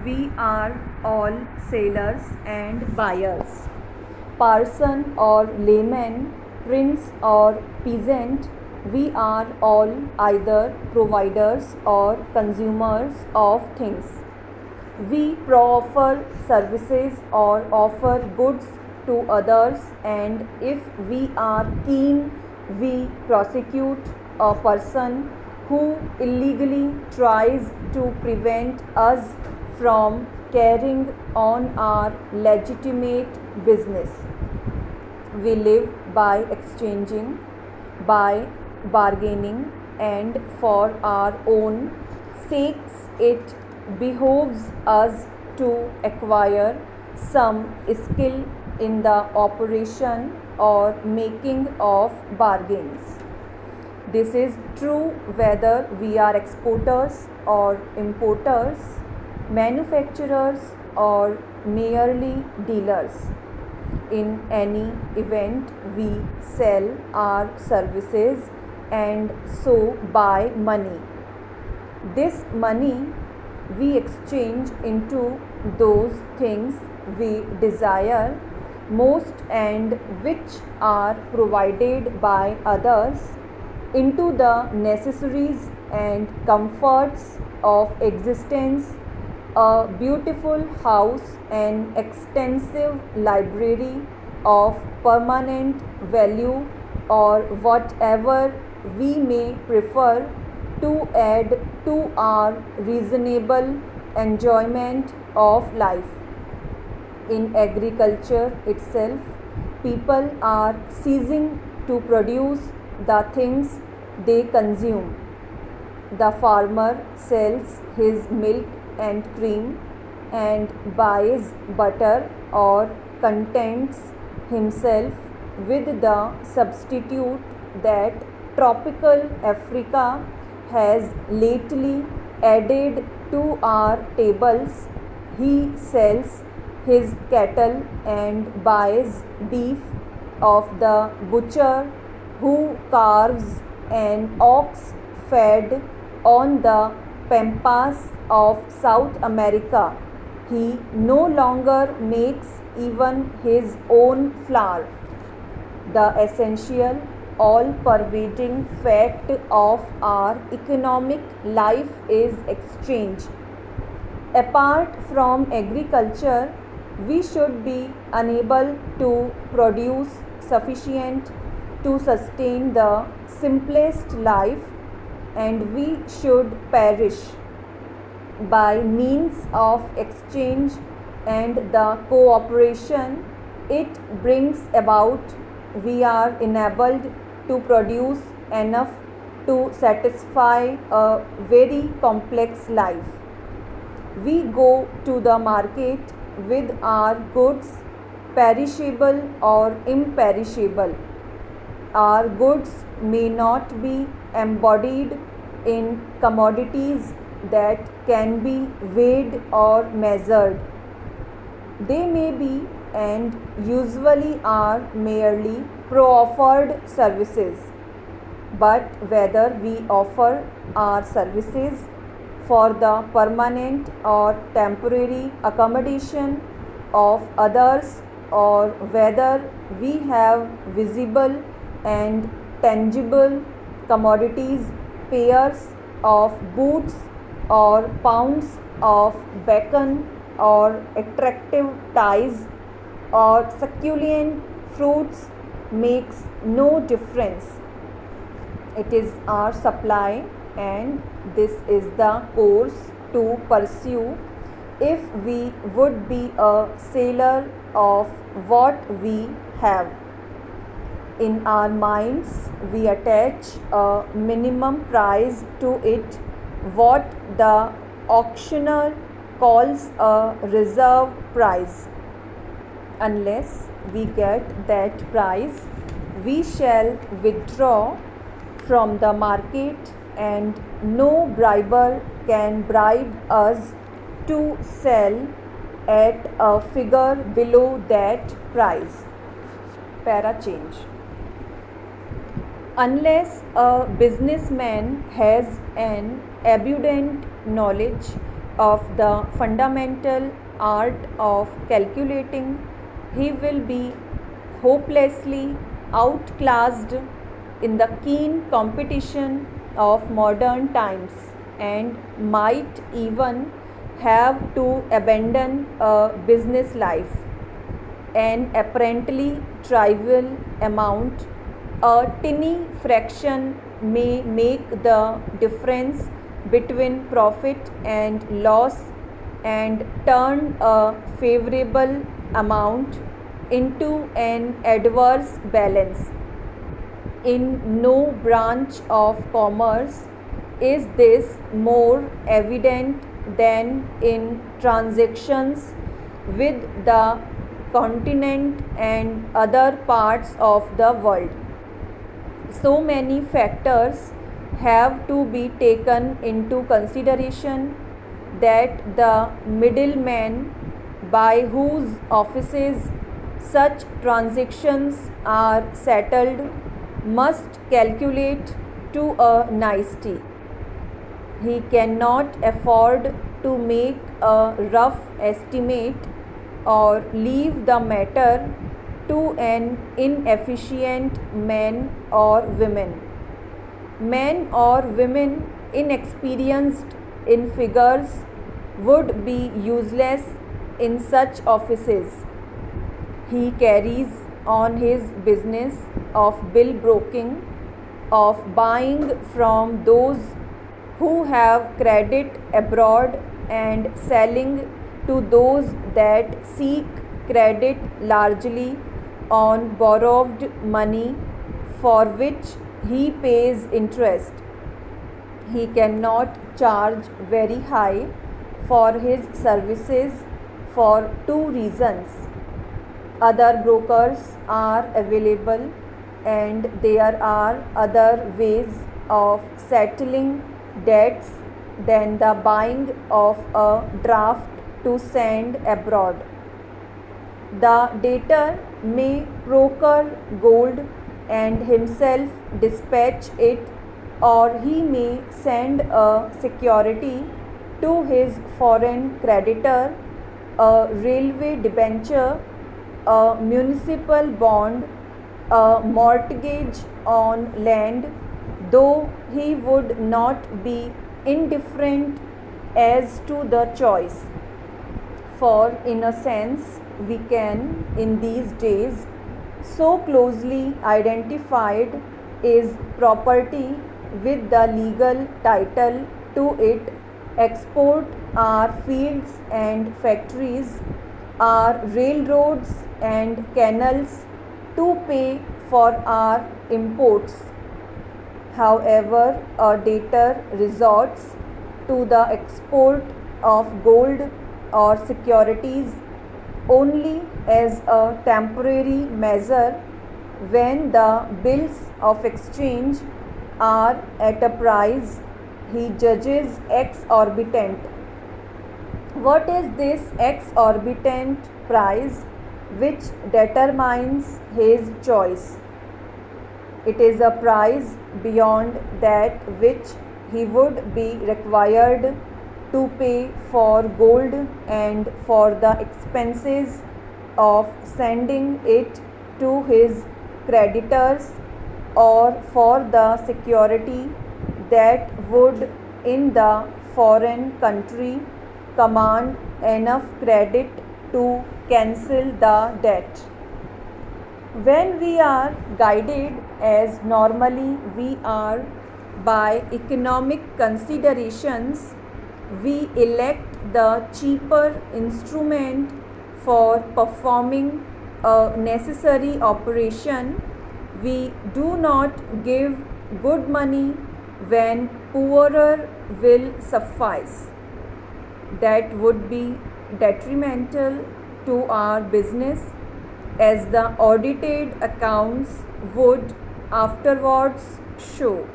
We are all sellers and buyers. Parson or layman, prince or peasant, we are all either providers or consumers of things. We proffer services or offer goods to others, and if we are keen, we prosecute a person who illegally tries to prevent us from carrying on our legitimate business. We live by exchanging, by bargaining, and for our own sakes, it behoves us to acquire some skill in the operation or making of bargains. This is true whether we are exporters or importers, manufacturers or merely dealers. In any event, we sell our services and so buy money. This money we exchange into those things we desire most and which are provided by others, into the necessaries and comforts of existence, a beautiful house, an extensive library of permanent value, or whatever we may prefer to add to our reasonable enjoyment of life. In agriculture itself, people are ceasing to produce the things they consume. The farmer sells his milk and cream and buys butter or contents himself with the substitute that tropical Africa has lately added to our tables. He sells his cattle and buys beef of the butcher who carves an ox fed on the pampas of South America. He no longer makes even his own flour. The essential, all pervading fact of our economic life is exchange. Apart from agriculture, we should be unable to produce sufficient to sustain the simplest life, and we should perish. By means of exchange and the cooperation it brings about, we are enabled to produce enough to satisfy a very complex life. We go to the market with our goods, perishable or imperishable. Our goods may not be embodied in commodities that can be weighed or measured. They may be and usually are merely proffered services. But whether we offer our services for the permanent or temporary accommodation of others, or whether we have visible and tangible commodities, pairs of boots or pounds of bacon or attractive ties or succulent fruits, makes no difference. It is our supply, and this is the course to pursue if we would be a seller of what we have. In our minds, we attach a minimum price to it, what the auctioneer calls a reserve price. Unless we get that price, we shall withdraw from the market, and no briber can bribe us to sell at a figure below that price. Para change. Unless a businessman has an abundant knowledge of the fundamental art of calculating, he will be hopelessly outclassed in the keen competition of modern times and might even have to abandon a business life. An apparently trivial amount, a tiny fraction, may make the difference between profit and loss and turn a favorable amount into an adverse balance. In no branch of commerce is this more evident than in transactions with the continent and other parts of the world. So many factors have to be taken into consideration that the middleman by whose offices such transactions are settled must calculate to a nicety. He cannot afford to make a rough estimate or leave the matter to an inefficient man or woman. Men or women inexperienced in figures would be useless in such offices. He carries on his business of bill broking, of buying from those who have credit abroad and selling to those that seek credit largely on borrowed money for which he pays interest. He cannot charge very high for his services for two reasons. Other brokers are available and there are other ways of settling debts than the buying of a draft to send abroad. The debtor may procure gold and himself dispatch it, or he may send a security to his foreign creditor, a railway debenture, a municipal bond, a mortgage on land, though he would not be indifferent as to the choice. For, in a sense, we can, in these days, so closely identified is property with the legal title to it, export our fields and factories, our railroads and canals to pay for our imports. However, a debtor resorts to the export of gold or securities only as a temporary measure when the bills of exchange are at a price he judges exorbitant. What is this exorbitant price which determines his choice? It is a price beyond that which he would be required to pay for gold and for the expenses of sending it to his creditors, or for the security that would in the foreign country command enough credit to cancel the debt. When we are guided, as normally we are, by economic considerations, we elect the cheaper instrument for performing a necessary operation. We do not give good money when poorer will suffice. That would be detrimental to our business, as the audited accounts would afterwards show.